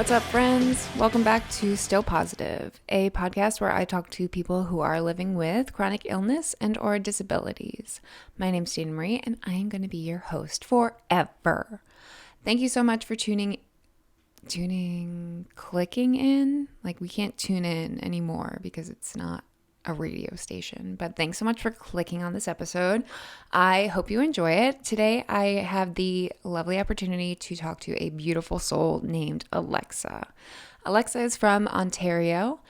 What's up, friends? Welcome back to Still Positive, a podcast where I talk to people who are living with chronic illness and or disabilities. My name's Dayna Marie, and I am going to be your host forever. Thank you so much for clicking in. Like, we can't tune in anymore because it's not a radio station, but thanks so much for clicking on this episode. I hope you enjoy it. Today I have the lovely opportunity to talk to a beautiful soul named Alexa. Alexa is from Ontario,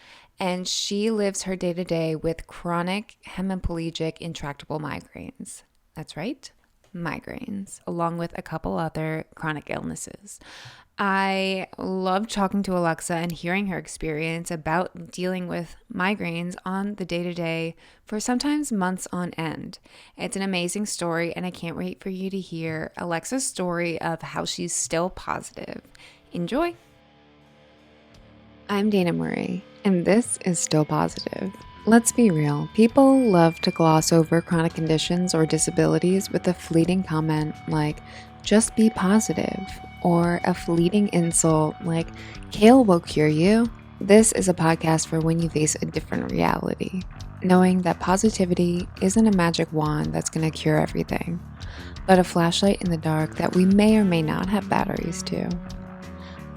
and she lives her day-to-day with chronic hemiplegic intractable migraines. That's right, migraines, along with a couple other chronic illnesses. I love talking to Alexa and hearing her experience about dealing with migraines on the day-to-day for sometimes months on end. It's an amazing story, and I can't wait for you to hear Alexa's story of how she's still positive. Enjoy! I'm Dayna Marie, and this is Still Positive. Let's be real, people love to gloss over chronic conditions or disabilities with a fleeting comment like, just be positive, or a fleeting insult like, kale will cure you. This is a podcast for when you face a different reality, knowing that positivity isn't a magic wand that's going to cure everything, but a flashlight in the dark that we may or may not have batteries to.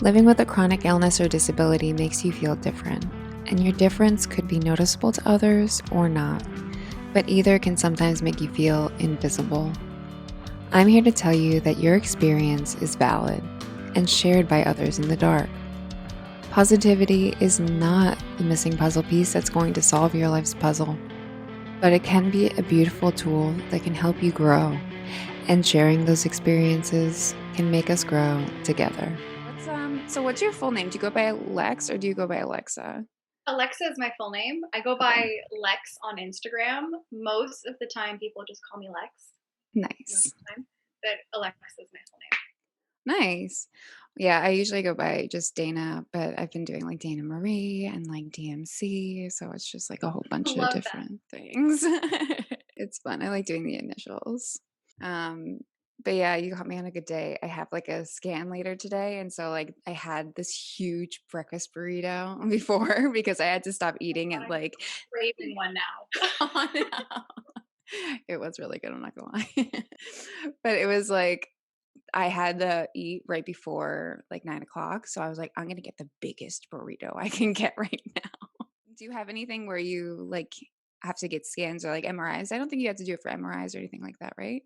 Living with a chronic illness or disability makes you feel different, and your difference could be noticeable to others or not, but either can sometimes make you feel invisible. I'm here to tell you that your experience is valid and shared by others in the dark. Positivity is not the missing puzzle piece that's going to solve your life's puzzle, but it can be a beautiful tool that can help you grow, and sharing those experiences can make us grow together. So what's your full name? Do you go by Lex or do you go by Alexa? Alexa is my full name. I go by Lex on Instagram. Most of the time, people just call me Lex. Nice. But Alexa is my full name. Nice. Yeah, I usually go by just Dayna, but I've been doing like Dayna Marie and like DMC, so it's just like a whole bunch of different things. It's fun. I like doing the initials. But yeah, you caught me on a good day. I have like a scan later today, and so like I had this huge breakfast burrito before because I had to stop eating at like craving one now. Oh, no. It was really good, I'm not gonna lie. But it was like I had to eat right before like 9 o'clock. So I was like, I'm gonna get the biggest burrito I can get right now. Do you have anything where you like have to get scans or like MRIs? I don't think you have to do it for MRIs or anything like that, right?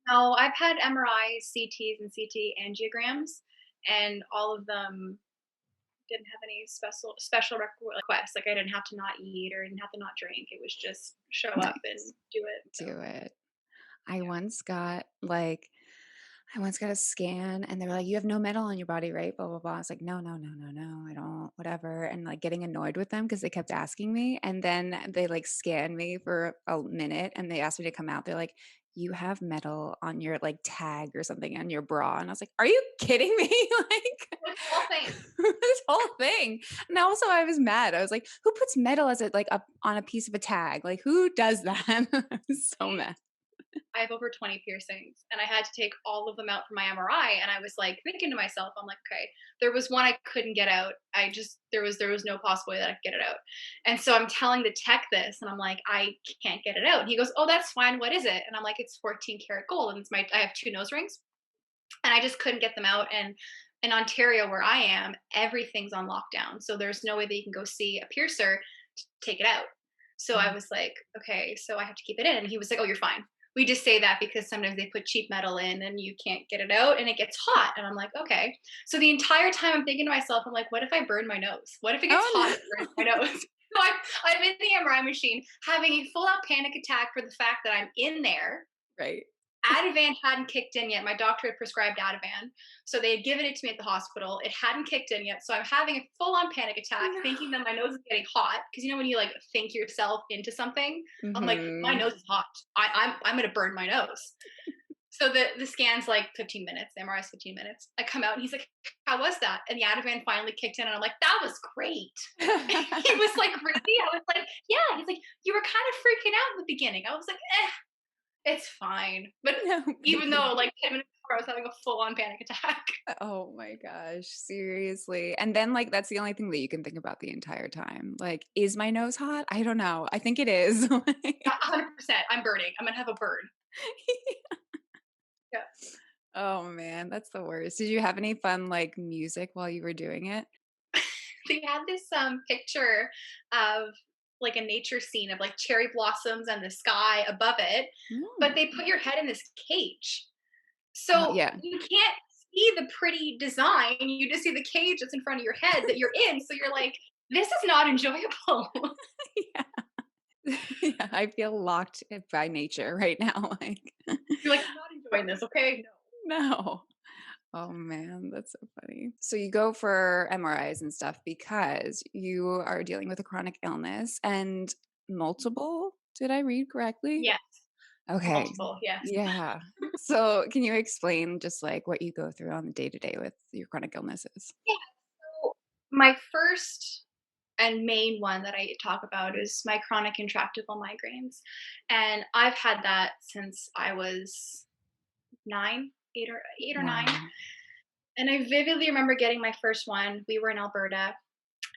No, I've had MRIs, CTs, and CT angiograms, and all of them didn't have any special requests. Like I didn't have to not eat or I didn't have to not drink. It was just show up and do it. Do it. I once got a scan and they were like, you have no metal on your body, right? Blah, blah, blah. I was like, no, I don't, whatever. And like getting annoyed with them because they kept asking me. And then they like scanned me for a minute and they asked me to come out. They're like, you have metal on your like tag or something on your bra. And I was like, are you kidding me? Like This whole thing. this whole thing. And also I was mad. I was like, who puts metal as it like up on a piece of a tag? Like who does that? I was so mad. I have over 20 piercings and I had to take all of them out for my MRI. And I was like thinking to myself, I'm like, okay, there was one I couldn't get out. There was no possible way that I could get it out. And so I'm telling the tech this and I'm like, I can't get it out. And he goes, oh, that's fine. What is it? And I'm like, it's 14 karat gold. And I have 2 nose rings and I just couldn't get them out. And in Ontario where I am, everything's on lockdown. So there's no way that you can go see a piercer to take it out. So I was like, okay, so I have to keep it in. And he was like, oh, you're fine. We just say that because sometimes they put cheap metal in and you can't get it out and it gets hot. And I'm like, okay. So the entire time I'm thinking to myself, I'm like, what if I burn my nose? What if it gets hot and burns my nose? So I'm in the MRI machine having a full out panic attack for the fact that I'm in there. Right. Ativan hadn't kicked in yet. My doctor had prescribed Ativan. So they had given it to me at the hospital. It hadn't kicked in yet. So I'm having a full on panic attack, thinking that my nose is getting hot. Because you know when you like think yourself into something? I'm like, my nose is hot. I'm gonna burn my nose. So the scan's like 15 minutes. The MRI's 15 minutes. I come out and he's like, how was that? And the Ativan finally kicked in and I'm like, that was great. He was like, really? I was like, yeah. He's like, you were kind of freaking out in the beginning. I was like, it's fine. But even though like 10 minutes before I was having a full on panic attack. Oh my gosh, seriously. And then, like, that's the only thing that you can think about the entire time. Like, is my nose hot? I don't know. I think it is. Like, 100%. I'm burning. I'm gonna have a burn. Yeah. oh man, that's the worst. Did you have any fun, like, music while you were doing it? They had this picture of like a nature scene of like cherry blossoms and the sky above it, but they Mm. put your head in this cage. Oh, So yeah. you can't see the pretty design. You just see the cage that's in front of your head that you're in. So you're like, this is not enjoyable. Yeah. Yeah, I feel locked by nature right now. Like, You're like, I'm not enjoying this. Okay. No. no. Oh man, that's so funny. So you go for MRIs and stuff because you are dealing with a chronic illness and multiple, did I read correctly? Yes. Okay. Multiple. Yes. Yeah. So can you explain just like what you go through on the day to day with your chronic illnesses? Yeah. So my first and main one that I talk about is my chronic intractable migraines. And I've had that since I was 9, 8 or 9. Wow. And I vividly remember getting my first one. We were in Alberta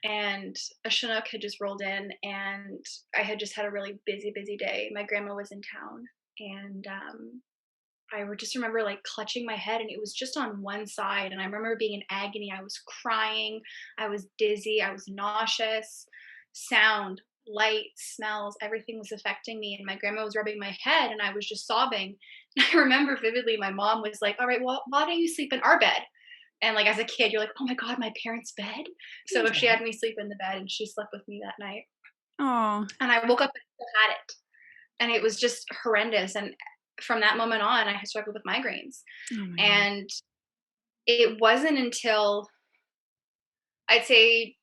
and a Chinook had just rolled in and I had just had a really busy, busy day. My grandma was in town and I would just remember like clutching my head and it was just on one side. And I remember being in agony. I was crying. I was dizzy. I was nauseous. Sound, light, smells, everything was affecting me. And my grandma was rubbing my head and I was just sobbing. And I remember vividly my mom was like, all right, well, why don't you sleep in our bed? And like as a kid, you're like, oh my God, my parents' bed. So she Yeah. had me sleep in the bed and she slept with me that night. Oh, And I woke up and still had it. And it was just horrendous. And from that moment on, I struggled with migraines. oh my God. And it wasn't until I'd say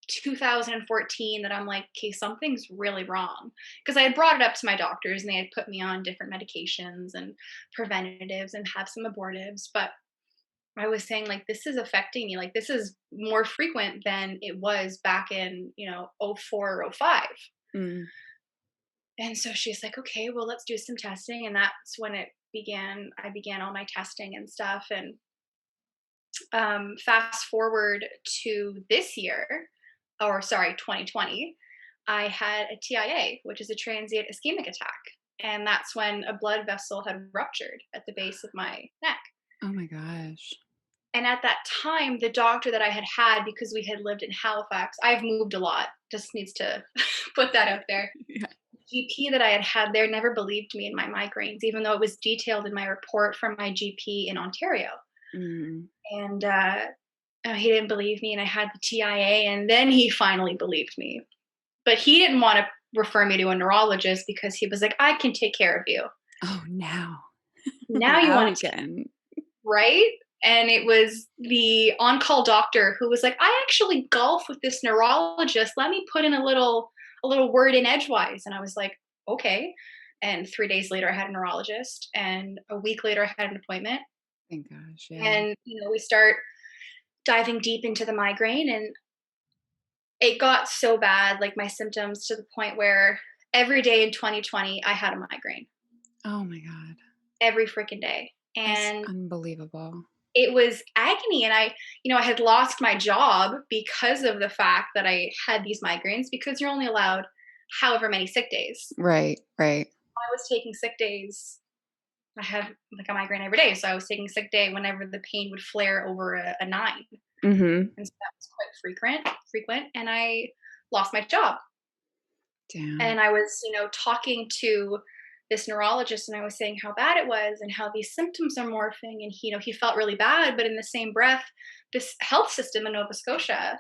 2014 that I'm like, okay, something's really wrong. Because I had brought it up to my doctors and they had put me on different medications and preventatives and have some abortives. But I was saying, like, this is affecting me. Like, this is more frequent than it was back in, '04 or '05. Mm. And so she's like, okay, well, let's do some testing. And that's when it began. I began all my testing and stuff. And fast forward to this year, or sorry, 2020, I had a TIA, which is a transient ischemic attack. And that's when a blood vessel had ruptured at the base of my neck. Oh my gosh. And at that time, the doctor that I had, because we had lived in Halifax, I've moved a lot, just needs to put that out there. Yeah. GP that I had there never believed me in my migraines, even though it was detailed in my report from my GP in Ontario. Mm. And he didn't believe me, and I had the TIA, and then he finally believed me. But he didn't want to refer me to a neurologist because he was like, I can take care of you. Oh, now. Now you Now want you to, can. right? And it was the on-call doctor who was like, I actually golf with this neurologist. Let me put in a little word in edgewise. And I was like, okay. And 3 days later, I had a neurologist, and a week later, I had an appointment. Thank gosh. Yeah. And we start diving deep into the migraine, and it got so bad, like my symptoms, to the point where every day in 2020, I had a migraine Oh my God. every freaking day. That's And unbelievable. it was agony. And I had lost my job because of the fact that I had these migraines, because you're only allowed however many sick days. Right. Right. I was taking sick days. I had like a migraine every day. So I was taking sick day whenever the pain would flare over a 9. Mm-hmm. And so that was quite frequent. And I lost my job. Damn. And I was, talking to this neurologist, and I was saying how bad it was and how these symptoms are morphing. And he felt really bad, but in the same breath, this health system in Nova Scotia,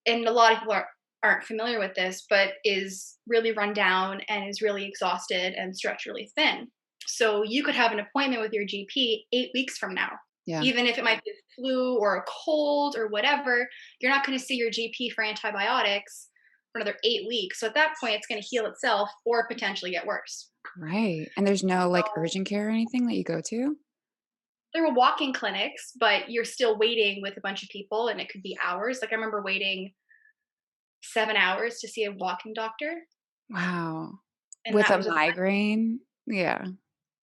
and a lot of people aren't familiar with this, but is really run down and is really exhausted and stretched really thin. So you could have an appointment with your GP 8 weeks from now. Yeah. Even if it might be a flu or a cold or whatever, you're not going to see your GP for antibiotics for another 8 weeks. So at that point, it's going to heal itself or potentially get worse. Right. And there's no like So urgent care or anything that you go to? there were walk-in clinics, but you're still waiting with a bunch of people, and it could be hours. Like I remember waiting 7 hours to see a walk-in doctor, Wow. and With that a was just migraine? Yeah.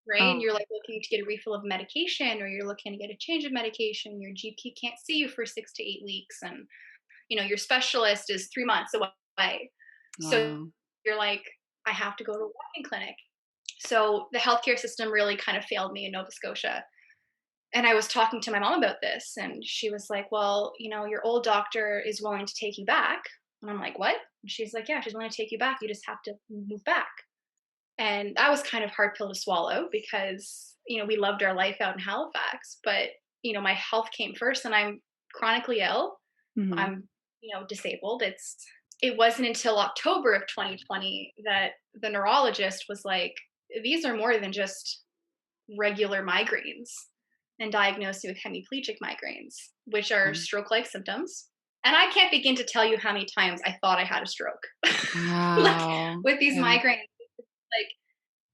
right? And Oh, you're like looking to get a refill of medication, or you're looking to get a change of medication. Your GP can't see you for 6 to 8 weeks, and your specialist is 3 months away. So wow. you're like, I have to go to a walking clinic. So the healthcare system really kind of failed me in Nova Scotia. And I was talking to my mom about this, and she was like, well, your old doctor is willing to take you back. And I'm like, what? And she's like, yeah, she's willing to take you back. You just have to move back. And that was kind of hard pill to swallow because, we loved our life out in Halifax, but, my health came first, and I'm chronically ill. Mhm. I'm, disabled. It wasn't until October of 2020 that the neurologist was like, these are more than just regular migraines, and diagnosed me with hemiplegic migraines, which are Mm. stroke like symptoms. And I can't begin to tell you how many times I thought I had a stroke. Like Wow. with these Yeah. migraines, like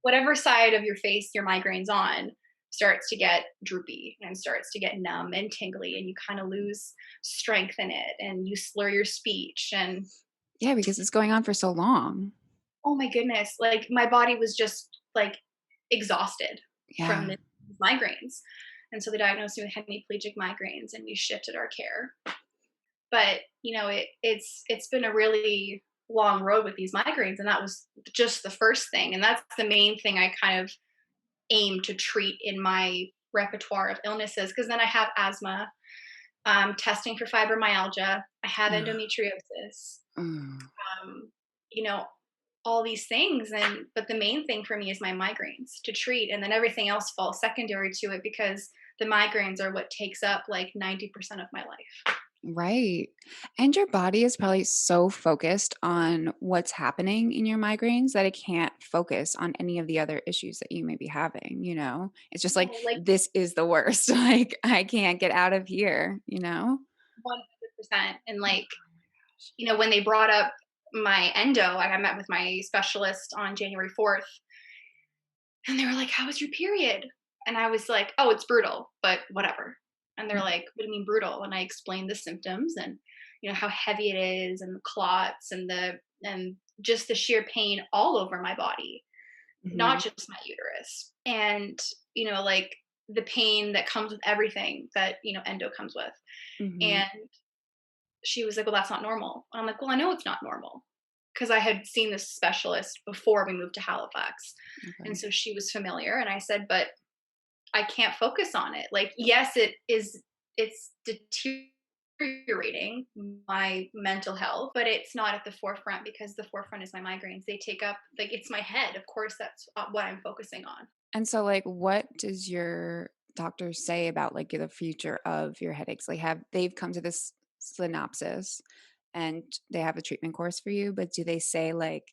whatever side of your face your migraine's on starts to get droopy and starts to get numb and tingly, and you kind of lose strength in it, and you slur your speech. And Yeah, because it's going on for so long. oh my goodness, like my body was just like exhausted from Yeah. the migraines. And so they diagnosed me with hemiplegic migraines, and we shifted our care. But it's been a really long road with these migraines, and that was just the first thing, and that's the main thing I kind of aim to treat in my repertoire of illnesses. Because then I have asthma, testing for fibromyalgia, I have endometriosis, Mm. um, you know, all these things. And but the main thing for me is my migraines to treat, and then everything else falls secondary to it because the migraines are what takes up like 90% of my life. Right. And your body is probably so focused on what's happening in your migraines that it can't focus on any of the other issues that you may be having, you know? It's just like, No, like this is the worst. Like, I can't get out of here, you know? 100%. And like, when they brought up my endo, I met with my specialist on January 4th, and they were like, "How was your period?" And I was like, "Oh, it's brutal, but whatever." And they're like, "What do you mean brutal?" And I explained the symptoms, and how heavy it is, and the clots, and just the sheer pain all over my body, not Mhm. just my uterus. And like the pain that comes with everything that endo comes with. Mhm. And she was like, "Well, that's not normal." And I'm like, "Well, I know it's not normal because I had seen this specialist before we moved to Halifax." And Okay. so she was familiar. And I said, "But I can't focus on it. Like, yes, it's deteriorating my mental health, but it's not at the forefront because the forefront is my migraines. They take up, like, it's my head. Of course, that's what I'm focusing on." And so, like, what does your doctor say about like the future of your headaches? Like, have they've come to this synopsis and they have a treatment course for you, but do they say like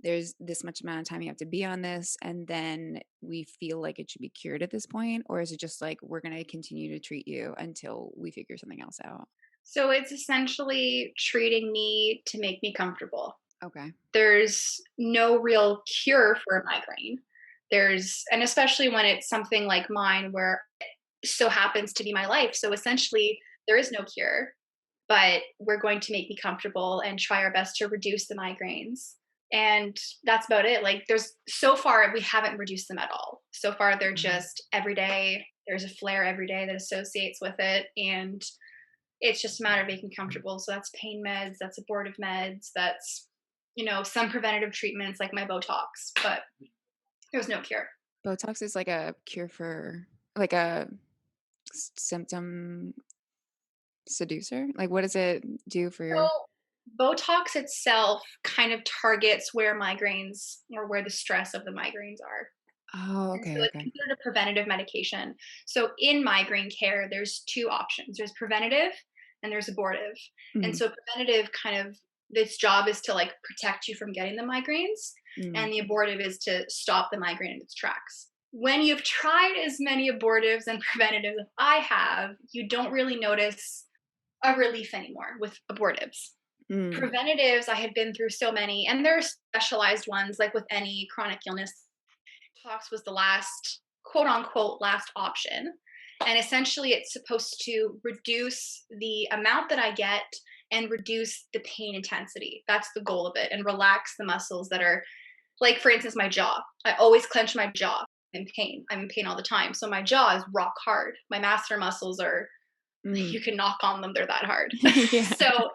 there's this much amount of time you have to be on this and then we feel like it should be cured at this point? Or is it just like we're gonna continue to treat you until we figure something else out? So it's essentially treating me to make me comfortable. Okay. There's no real cure for a migraine. And especially when it's something like mine where it so happens to be my life. So essentially, there is no cure, but we're going to make me comfortable and try our best to reduce the migraines. And that's about it. Like, so far, we haven't reduced them at all. So far, they're Mhm. just every day. There's a flare every day that associates with it. And it's just a matter of making comfortable. So that's pain meds, that's abortive meds, that's some preventative treatments like my Botox, but there's no cure. Botox is like a cure for like a symptom seducer? Like, what does it do for your So Botox itself kind of targets where migraines or where the stress of the migraines are. Oh, And so okay, it's okay. considered a preventative medication. So in migraine care, there's two options. There's preventative and there's abortive. And Mhm, so preventative kind of, its job is to like protect you from getting the migraines, mm, and the abortive is to stop the migraine in its tracks. When you've tried as many abortives and preventatives as I have, you don't really notice a relief anymore with abortives. mm, Preventatives, I had been through so many, and there are specialized ones like with any chronic illness. Botox was the last, quote unquote, last option. And essentially, it's supposed to reduce the amount that I get and reduce the pain intensity. That's the goal of it, and relax the muscles that are, like, for instance, my jaw. I always clench my jaw. in pain. I'm in pain all the time. So my jaw is rock hard. My masseter muscles are, Mm. you can knock on them, they're that hard. Yeah. So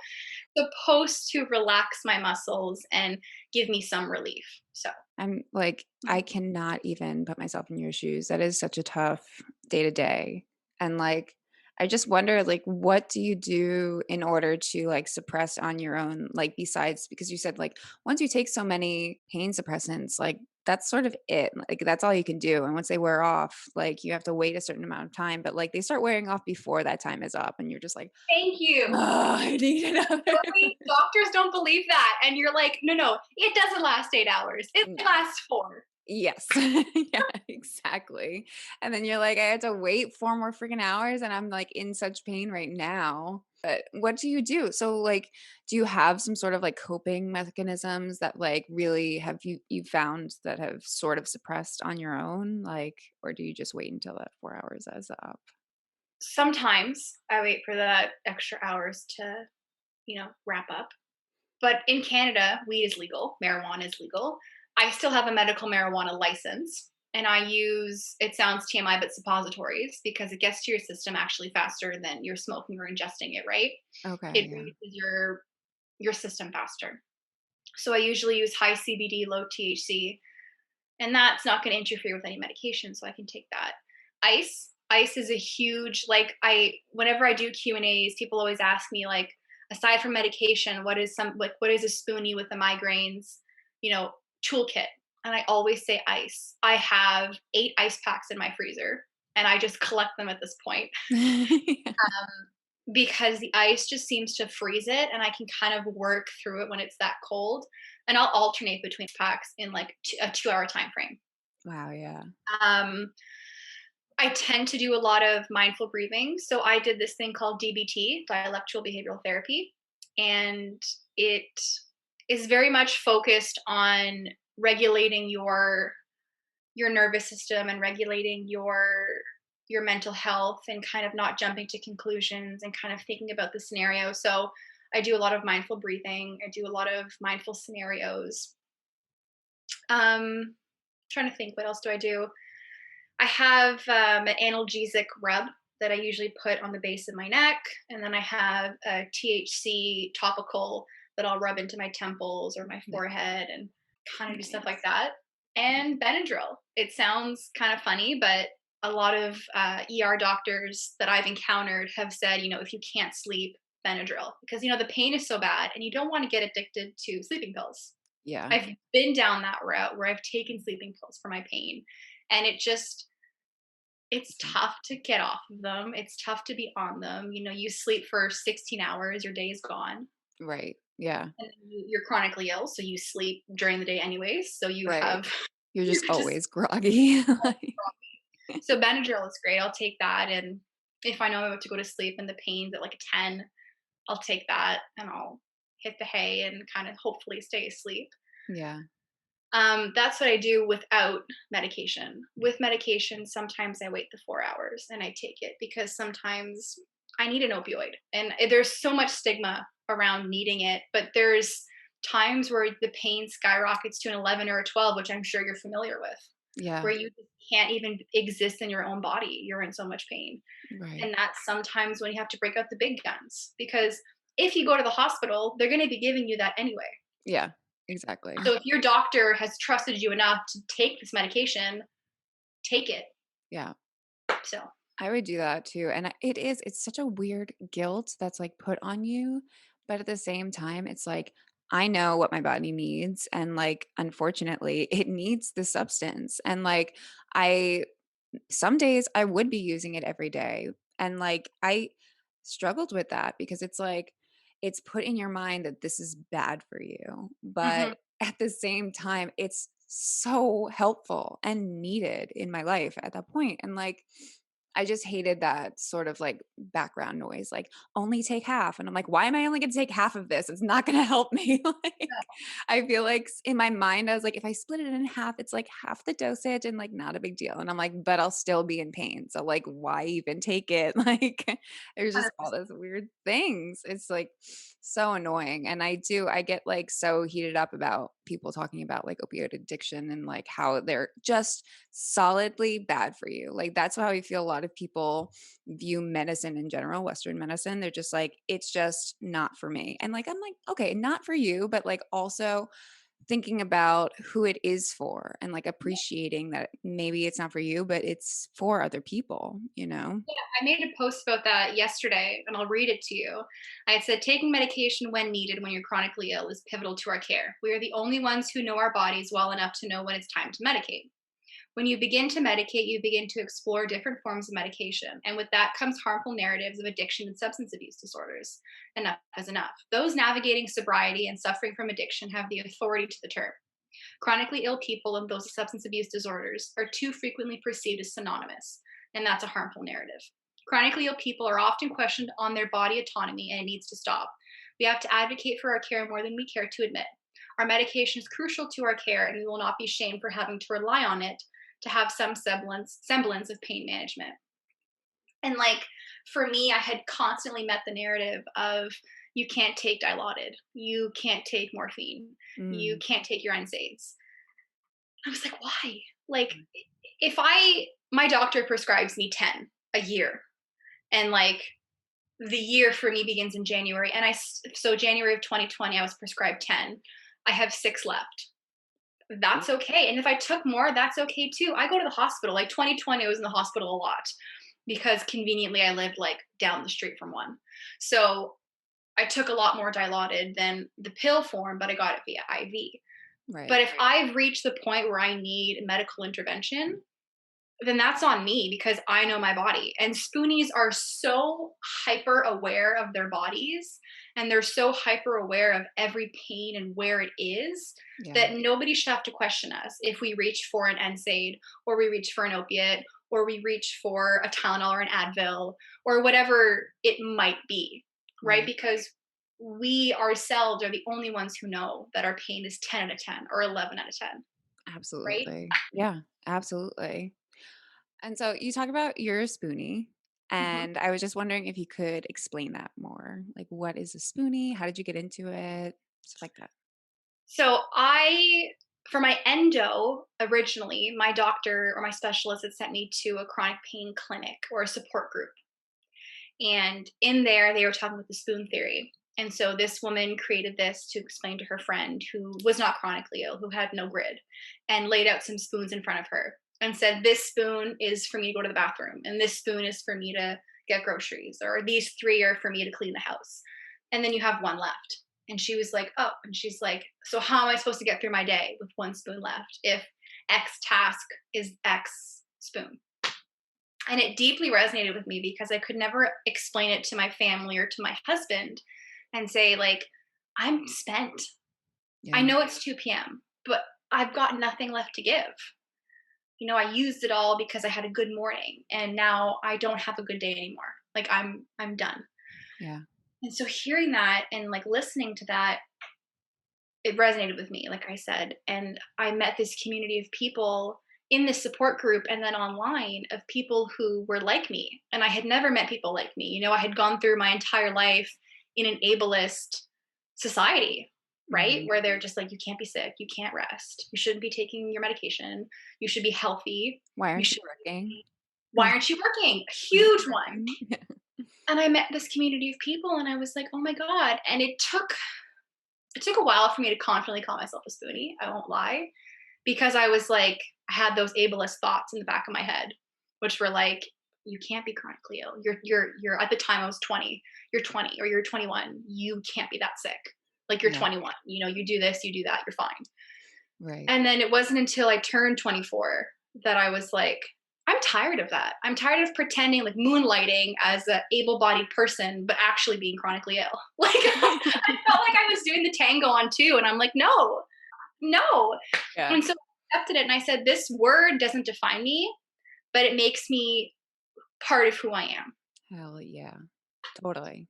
supposed to relax my muscles and give me some relief. So I'm like, I mhm. cannot even put myself in your shoes. That is such a tough day to day. And like, I just wonder, like, what do you do in order to like suppress on your own? Like, besides, because you said like once you take so many pain suppressants, like that's sort of it. Like, that's all you can do. And once they wear off, like you have to wait a certain amount of time, but like they start wearing off before that time is up. And you're just like, Thank you. oh, I need another. Really, doctors don't believe that. And you're like, no, no, it doesn't last 8 hours. It No. lasts 4. Yes. Yeah, exactly. And then you're like, I had to wait 4 more freaking hours and I'm like in such pain right now. But what do you do? So like, do you have some sort of like coping mechanisms that like really have you found that have sort of suppressed on your own? Like, or do you just wait until that 4 hours is up? Sometimes I wait for that extra hours to, wrap up. But in Canada, weed is legal, marijuana is legal. I still have a medical marijuana license, and I use, it sounds TMI, but suppositories because it gets to your system actually faster than you're smoking or ingesting it, right? Okay, It yeah. reaches your system faster. So I usually use high CBD, low THC, and that's not going to interfere with any medication, so I can take that. Ice is a huge, like, I whenever I do Q&As, people always ask me like, aside from medication, what is a spoonie with the migraines, you know, toolkit? And I always say ice. I have 8 ice packs in my freezer and I just collect them at this point. Because the ice just seems to freeze it and I can kind of work through it when it's that cold. And I'll alternate between packs in like a 2-hour time frame. Wow, yeah. Um, I tend to do a lot of mindful breathing. So I did this thing called DBT, dialectical behavioral therapy, and it is very much focused on regulating your nervous system and regulating your mental health and kind of not jumping to conclusions and kind of thinking about the scenario. So I do a lot of mindful breathing. I do a lot of mindful scenarios. Trying to think, what else do I do? I have an analgesic rub that I usually put on the base of my neck, and then I have a THC topical that I'll rub into my temples or my Ni forehead and kind of do stuff like nice. that. And Benadryl. It sounds kind of funny, but a lot of ER doctors that I've encountered have said, if you can't sleep, Benadryl, because the pain is so bad, and you don't want to get addicted to sleeping pills. Yeah. I've been down that route where I've taken sleeping pills for my pain, and it's It's not tough to get off of them. It's tough to be on them. You sleep for 16 hours, your day is gone. right. Yeah. And then you're chronically ill, so you sleep during the day anyways. So you Right. have, You're you're just just, always groggy. Like so Benadryl is great. I'll take that. And if I know I'm about to go to sleep and the pain's at like a 10, I'll take that and I'll hit the hay and kind of hopefully stay asleep. yeah. That's what I do without medication. With medication, sometimes I wait the 4 hours and I take it because sometimes I need an opioid. And there's so much stigma around needing it, but there's times where the pain skyrockets to an 11 or a 12, which I'm sure you're familiar with, Yeah. where you just can't even exist in your own body. You're in so much pain. Right. And that's sometimes when you have to break out the big guns because if you go to the hospital, they're going to be giving you that anyway. Yeah. Exactly. So if your doctor has trusted you enough to take this medication, take it. Yeah. So I would do that too. And it's such a weird guilt that's like put on you. But at the same time, it's like, I know what my body needs. And like, unfortunately, it needs the substance. And like, I, some days I would be using it every day. And like, I struggled with that because it's like, it's put in your mind that this is bad for you. mhm. But at the same time, it's so helpful and needed in my life at that point. And like, I just hated that sort of like background noise, like only take half. And I'm like, why am I only going to take half of this? It's not going to help me. Like, I feel like in my mind, I was like, if I split it in half, it's like half the dosage and like not a big deal. And I'm like, but I'll still be in pain. So like, why even take it? Like, there's just all 100%. those weird things. It's like so annoying. And I get like so heated up about people talking about like opioid addiction and like how they're just solidly bad for you. Like that's how I feel a lot of people view medicine in general, Western medicine. They're just like, it's just not for me. And like, I'm like, okay, not for you, but like also thinking about who it is for and like appreciating that maybe it's not for you, but it's for other people, you know? Yeah, I made a post about that yesterday, and I'll read it to you. I had said, taking medication when needed when you're chronically ill is pivotal to our care. We are the only ones who know our bodies well enough to know when it's time to medicate. When you begin to medicate, you begin to explore different forms of medication. And with that comes harmful narratives of addiction and substance abuse disorders. Enough is enough. Those navigating sobriety and suffering from addiction have the authority to the term. Chronically ill people and those with substance abuse disorders are too frequently perceived as synonymous, and that's a harmful narrative. Chronically ill people are often questioned on their body autonomy, and it needs to stop. We have to advocate for our care more than we care to admit. Our medication is crucial to our care, and we will not be shamed for having to rely on it to have some semblance of pain management. And like for me, I had constantly met the narrative of you can't take Dilaudid, you can't take morphine, you Mm, can't take your NSAIDs. I was like, why? Like, if my doctor prescribes me 10 a year, and like the year for me begins in January, and so January of 2020, I was prescribed 10. I have 6 left. That's okay. And if I took more, that's okay too. I go to the hospital. Like 2020, I was in the hospital a lot because conveniently I lived like down the street from one. So I took a lot more Dilaudid than the pill form, but I got it via IV. But right. if I've reached the point where I need medical intervention, then that's on me because I know my body. And spoonies are so hyper aware of their bodies, and they're so hyper aware of every pain and where it is Yeah. that nobody should have to question us if we reach for an NSAID or we reach for an opiate or we reach for a Tylenol or an Advil or whatever it might be, right? Right. Because we ourselves are the only ones who know that our pain is 10 out of 10 or 11 out of 10, right? Absolutely. Yeah, absolutely. And so you talk about you're a spoonie, Mhm. and I was just wondering if you could explain that more. Like, what is a spoonie? How did you get into it? Stuff like that. So for my endo, originally, my doctor or my specialist had sent me to a chronic pain clinic or a support group. And in there, they were talking about the spoon theory. And so this woman created this to explain to her friend who was not chronically ill, who had no grid, and laid out some spoons in front of her and said, this spoon is for me to go to the bathroom, and this spoon is for me to get groceries, or these 3 are for me to clean the house. And then you have one left. And she was like, oh, and she's like, so how am I supposed to get through my day with one spoon left if X task is X spoon? And it deeply resonated with me because I could never explain it to my family or to my husband and say, like, I'm spent. I Yeah. know it's 2 p.m., but I've got nothing left to give. I used it all because I had a good morning and now I don't have a good day anymore. Like I'm done. Yeah. And so hearing that and like listening to that, it resonated with me, like I said. And I met this community of people in this support group and then online of people who were like me. And I had never met people like me. I had gone through my entire life in an ableist society, right? Hmm. Where they're just like, you can't be sick, you can't rest, you shouldn't be taking your medication, you should be healthy, Why you aren't you should. working? Why aren't you working? A Why aren't huge you one. working? Yeah. And I met this community of people and I was like, oh my God. And it took a while for me to confidently call myself a spoonie. I won't lie, because I was like, I had those ableist thoughts in the back of my head, which were like, you can't be chronically ill. You're at the time I was 20. You're 20 or you're 21. You can't be that sick. Like you're Yeah. 21. You do this, you do that, you're fine. Right. And then it wasn't until I turned 24 that I was like, I'm tired of that. I'm tired of pretending like moonlighting as an able-bodied person, but actually being chronically ill. Like I felt like I was doing the tango on two, and I'm like, no, no. Yeah. And so I accepted it, and I said, this word doesn't define me, but it makes me part of who I am. Hell yeah. Totally.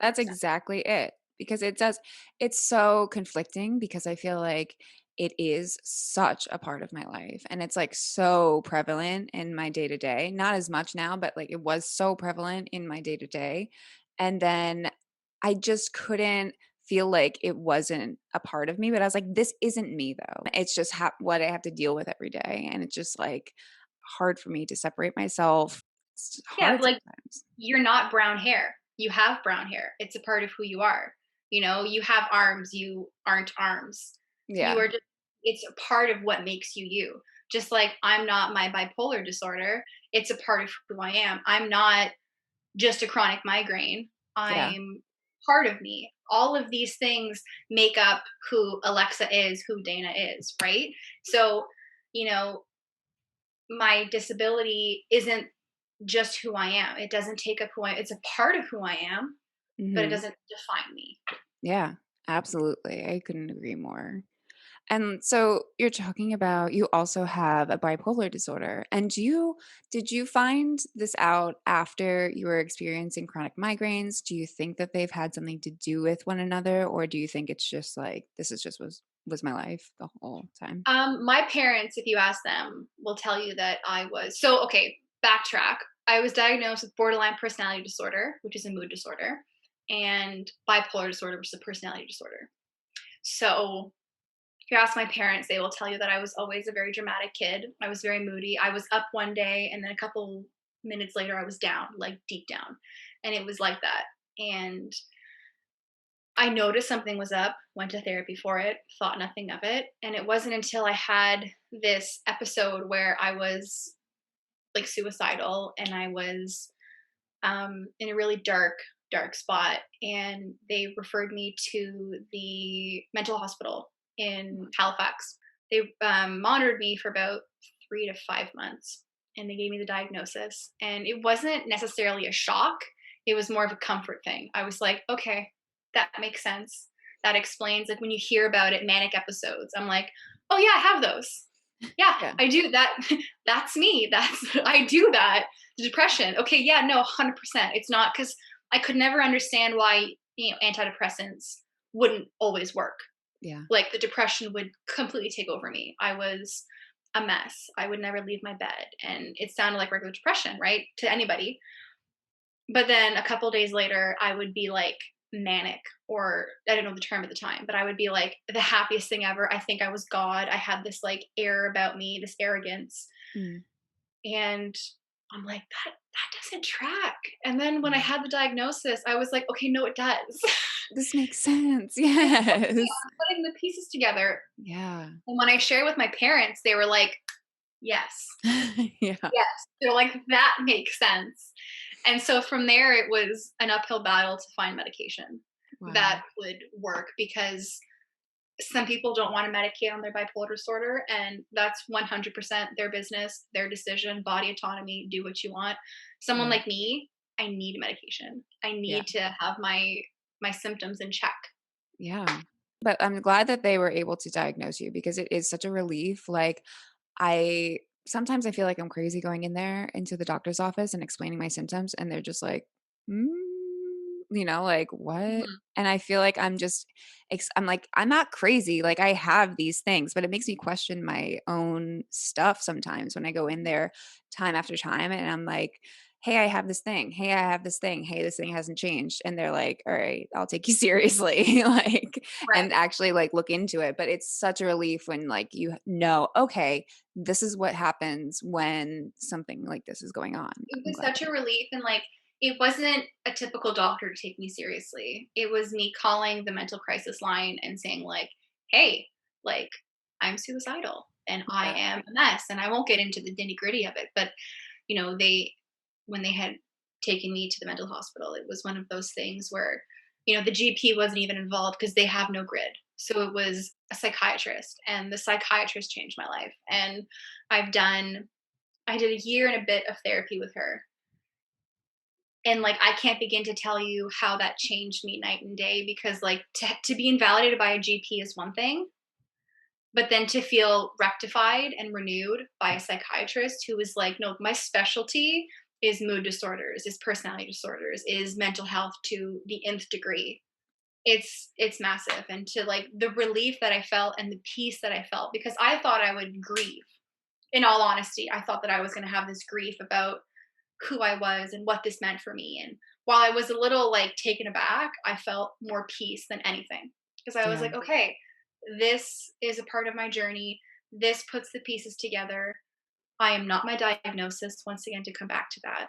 That's So, exactly it. Because it's so conflicting because I feel like it is such a part of my life and it's like so prevalent in my day to day. Not as much now, but like it was so prevalent in my day to day. And then I just couldn't feel like it wasn't a part of me, but I was like, this isn't me though. It's just what I have to deal with every day. And it's just like hard for me to separate myself. It's yeah, hard like sometimes. you're not brown hair. You have brown hair. It's a part of who you are. You have arms, you aren't arms. You Yeah. are just, it's a part of what makes you you. Just like I'm not my bipolar disorder, it's a part of who I am. I'm not just a chronic migraine. Yeah. I'm part of me. All of these things make up who Alexa is, who Dayna is, right? So, you know, my disability isn't just who I am. It doesn't take up who I it's a part of who I am, but it Mhm. doesn't define me. Yeah, absolutely. I couldn't agree more. And so you're talking about you also have a bipolar disorder. And did you find this out after you were experiencing chronic migraines? Do you think that they've had something to do with one another, or do you think it's just like this is just was my life the whole time? My parents, if you ask them, will tell you that I was so okay, backtrack. I was diagnosed with borderline personality disorder, which is a mood disorder, and bipolar disorder, which is a personality disorder. So if you ask my parents, they will tell you that I was always a very dramatic kid. I was very moody. I was up one day and then a couple minutes later I was down, like deep down. And it was like that. And I noticed something was up, went to therapy for it, thought nothing of it. And it wasn't until I had this episode where I was like suicidal and I was in a really dark spot. And they referred me to the mental hospital in Halifax. They monitored me for about 3 to 5 months and they gave me the diagnosis. And it wasn't necessarily a shock, it was more of a comfort thing. I was like, okay, that makes sense. That explains, like, when you hear about it, manic episodes, I'm like, oh, yeah, I have those. Yeah, Yeah. I do that. That's me. I do that. The depression. Okay, yeah, no, 100%. It's not because I could never understand why, antidepressants wouldn't always work. Yeah. Like the depression would completely take over me. I was a mess. I would never leave my bed. And it sounded like regular depression, right? To anybody. But then a couple days later, I would be like manic, or I don't know the term at the time, but I would be like the happiest thing ever. I think I was God. I had this like air about me, this arrogance. Mm. And I'm like, that doesn't track. And then when I Yeah. had the diagnosis, I was like, okay, no, it does. This makes sense. Like, okay, Yes. I'm putting the pieces together. Yeah. And when I shared with my parents, they were like, yes, Yeah. yes. They're like, that makes sense. And so from there, it was an uphill battle to find medication Wow. that would work, because some people don't want to medicate on their bipolar disorder, and that's 100% their business, their decision, body autonomy, do what you want. Someone Right. like me, I need medication. I Yeah. need to have my symptoms in check. Yeah. But I'm glad that they were able to diagnose you because it is such a relief. Like I sometimes I feel like I'm crazy going in there into the doctor's office and explaining my symptoms and they're just like, "Mm," like, "What?" Mhm. And I feel like I'm like, "I'm not crazy. Like I have these things," but it makes me question my own stuff sometimes when I go in there time after time and I'm like, "Hey, I have this thing. Hey, I have this thing. Hey, this thing hasn't changed." And they're like, "All right, I'll take you seriously." Like Right. and actually like look into it, but it's such a relief when like okay, this is what happens when something like this is going on. It I'm was glad. such a relief, and like it wasn't a typical doctor to take me seriously. It was me calling the mental crisis line and saying like, "Hey, like I'm suicidal and I Yeah. am a mess." And I won't get into the nitty-gritty of it, but they when they had taken me to the mental hospital, it was one of those things where, the GP wasn't even involved because they have no grid. So it was a psychiatrist, and the psychiatrist changed my life. And I've done I did a year and a bit of therapy with her. And like I can't begin to tell you how that changed me night and day, because like to be invalidated by a GP is one thing, but then to feel rectified and renewed by a psychiatrist who was like, no, my specialty is mood disorders, is personality disorders, is mental health to the nth degree. It's massive, and to like the relief that I felt and the peace that I felt, because I thought I would grieve. In all honesty, I thought that I was going to have this grief about who I was and what this meant for me. And while I was a little like taken aback, I felt more peace than anything, because I was Yeah. like, okay, this is a part of my journey. This puts the pieces together. I am not my diagnosis, once again, to come back to that.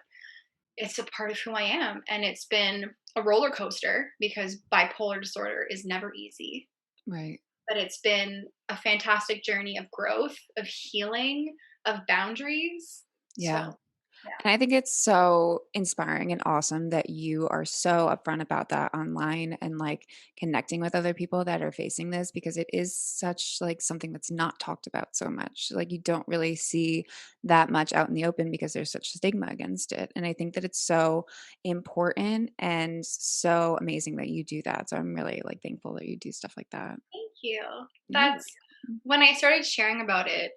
It's a part of who I am. And it's been a roller coaster because bipolar disorder is never easy, Right. but it's been a fantastic journey of growth, of healing, of boundaries. Yeah. So, yeah. And I think it's so inspiring and awesome that you are so upfront about that online and like connecting with other people that are facing this, because it is such like something that's not talked about so much. Like you don't really see that much out in the open because there's such stigma against it. And I think that it's so important and so amazing that you do that. So I'm really like thankful that you do stuff like that. Thank you. You're That's welcome. when I started sharing about it,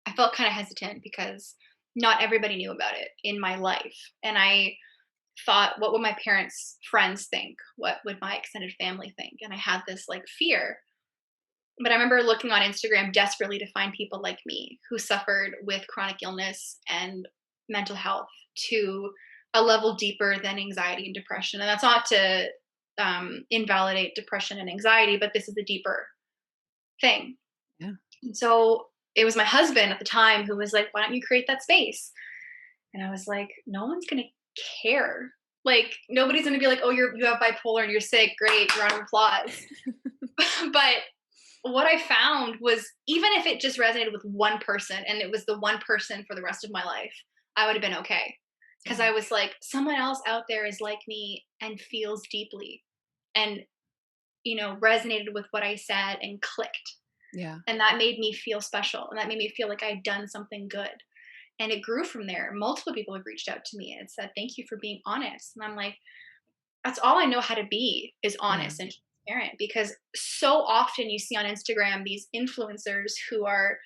I felt kind of hesitant because not everybody knew about it in my life. And I thought, what would my parents' friends think? What would my extended family think? And I had this like fear. But I remember looking on Instagram desperately to find people like me who suffered with chronic illness and mental health to a level deeper than anxiety and depression. And that's not to invalidate depression and anxiety, but this is a deeper thing. Yeah. And so it was my husband at the time who was like, why don't you create that space? And I was like, no one's going to care. Like, nobody's going to be like, oh, you have bipolar and you're sick. Great. Round of applause. But what I found was, even if it just resonated with one person and it was the one person for the rest of my life, I would have been okay. Because Yeah. I was like, someone else out there is like me and feels deeply and, resonated with what I said and clicked. Yeah. And that made me feel special. And that made me feel like I'd done something good. And it grew from there. Multiple people have reached out to me and said, thank you for being honest. And I'm like, that's all I know how to be, is Yeah. honest and transparent, because so often you see on Instagram these influencers who are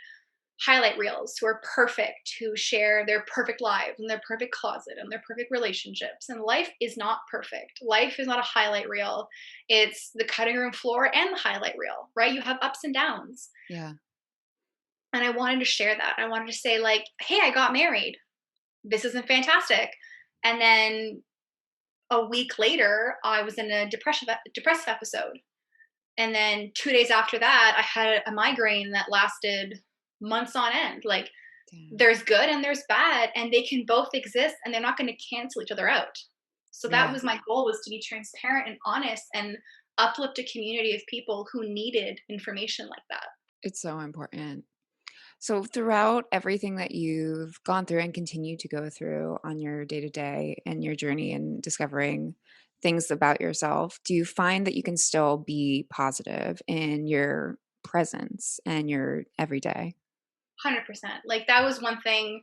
highlight reels, who are perfect, who share their perfect lives and their perfect closet and their perfect relationships. And life is not perfect. Life is not a highlight reel. It's the cutting room floor and the highlight reel, right? You have ups and downs. Yeah. And I wanted to share that. I wanted to say, like, hey, I got married. This isn't fantastic. And then a week later, I was in a depressive episode. And then 2 days after that, I had a migraine that lasted months on end. Like, Damn. there's good and there's bad, and they can both exist, and they're not going to cancel each other out. So that Yeah. was my goal, was to be transparent and honest and uplift a community of people who needed information like that. It's so important. So, throughout everything that you've gone through and continue to go through on your day to day and your journey in discovering things about yourself, do you find that you can still be positive in your presence and your everyday? 100%. Like, that was one thing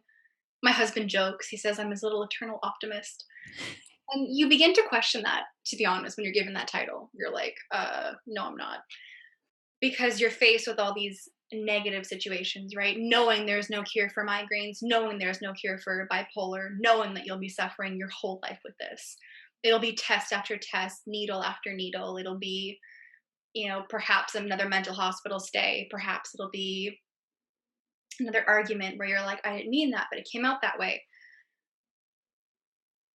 my husband jokes. He says I'm his little eternal optimist. And you begin to question that, to be honest, when you're given that title. You're like, no, I'm not. Because you're faced with all these negative situations, right? Knowing there's no cure for migraines, knowing there's no cure for bipolar, knowing that you'll be suffering your whole life with this. It'll be test after test, needle after needle. It'll be, perhaps another mental hospital stay. Perhaps it'll be another argument where you're like, I didn't mean that, but it came out that way.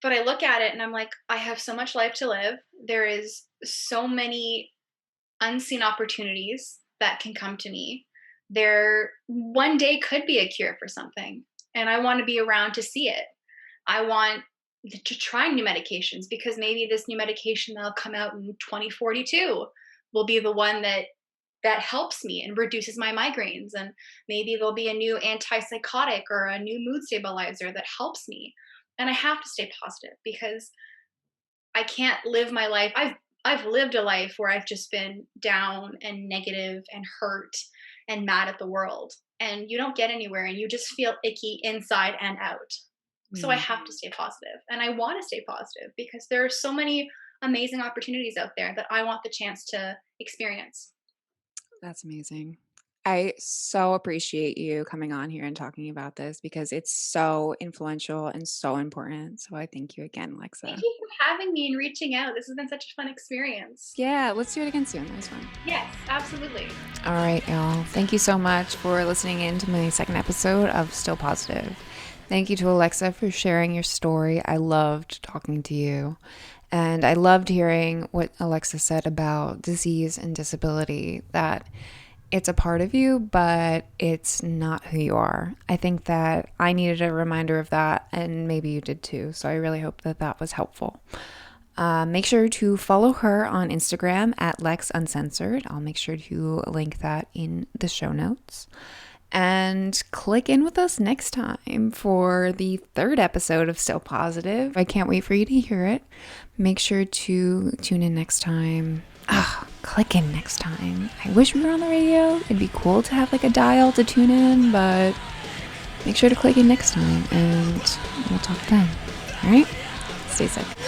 But I look at it and I'm like, I have so much life to live. There is so many unseen opportunities that can come to me. There one day could be a cure for something, and I want to be around to see it. I want to try new medications, because maybe this new medication that'll come out in 2042 will be the one that helps me and reduces my migraines, and maybe there'll be a new antipsychotic or a new mood stabilizer that helps me. And I have to stay positive, because I can't live my life. I've lived a life where I've just been down and negative and hurt and mad at the world. And you don't get anywhere, and you just feel icky inside and out. So I Yeah, have to stay positive, and I want to stay positive because there are so many amazing opportunities out there that I want the chance to experience. that's amazing. I so appreciate you coming on here and talking about this because it's so influential and so important. So I thank you again, Thank Alexa. you for having me and reaching out. This has been such a fun experience. Yeah, let's do it again soon. That was fun. Yes, absolutely. All right, y'all. Thank you so much for listening in to my second episode of Still Positive. Thank you to Alexa for sharing your story. I loved talking to you. And I loved hearing what Alexa said about disease and disability, that it's a part of you, but it's not who you are. I think that I needed a reminder of that, and maybe you did too. So I really hope that that was helpful. Make sure to follow her on Instagram at Lex Uncensored. I'll make sure to link that in the show notes. And click in with us next time for the third episode of Still Positive. I can't wait for you to hear it. Make sure to tune in next time. Click in next time. I wish we were on the radio. It'd be cool to have like a dial to tune in, but make sure to click in next time and we'll talk then. All right? Stay safe.